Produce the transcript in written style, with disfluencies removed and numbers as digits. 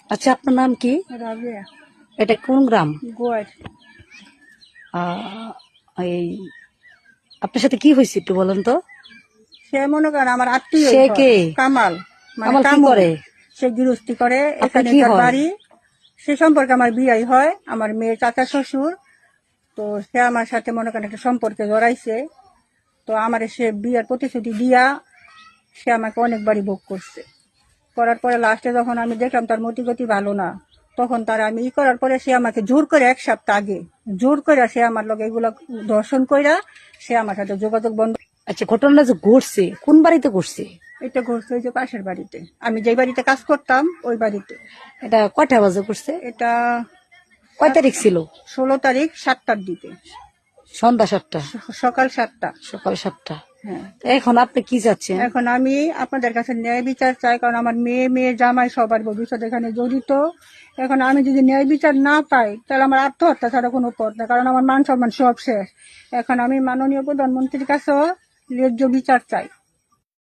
আচ্ছা, আপনার নাম কি? রাবিয়া এটা কোন গ্রাম? গোয়ার। এই আপনার সাথে কি হয়েছে একটু বলেন তো। সে মনে করেন আমার আত্মীয় সে কে? কামাল, মানে কামাল কি কামু। করে? সে গৃহস্থী করে, আপনার এখানে কি তার হয়? বাড়ি। সে সম্পর্কে আমার বিয়ে হয়, আমার মেয়ের চাচা শ্বশুর। তো সে আমার সাথে মনে করেন একটা সম্পর্কে জড়াইছে। তো আমার সে বিয়ের প্রতিশ্রুতি দিয়া সে আমাকে অনেকবারই ভোগ করছে। করার পরে লাস্টে যখন আমি দেখলাম তার মতিগতি ভালো না, তখন তার আমি করার পরে সে আমাকে জোর করে 1 সপ্তাহ আগে জোর করে সে আমার লগে এগুলো দর্শন কইরা সে আমার সাথে যোগাযোগ বন্ধ। আচ্ছা, ঘটনাটা যে ঘটছে কোন বাড়িতে ঘটছে? এটা ঘটছে ওই যে পাশের বাড়িতে, আমি যে বাড়িতে কাজ করতাম ওই বাড়িতে। এটা কয়টা বাজে করছে? এটা কয় তারিখ ছিল? 16 তারিখ 7টার দিকে, সন্ধ্যা 7টা? সকাল 7টা। সকাল 7টা। হ্যাঁ। এখন আপনি কি চাচ্ছেন? এখন আমি আপনাদের কাছে ন্যায় বিচার চাই, কারণ আমার মেয়ে জামাই সবার ভবিষ্যৎ এখানে জড়িত। এখন আমি যদি ন্যায় বিচার না পাই তাহলে আমার আত্মহত্যা ছাড়া কোনো পথ না, কারণ আমার মান সম্মান সব শেষ। এখন আমি মাননীয় প্রধানমন্ত্রীর কাছেও ন্যায্য বিচার চাই।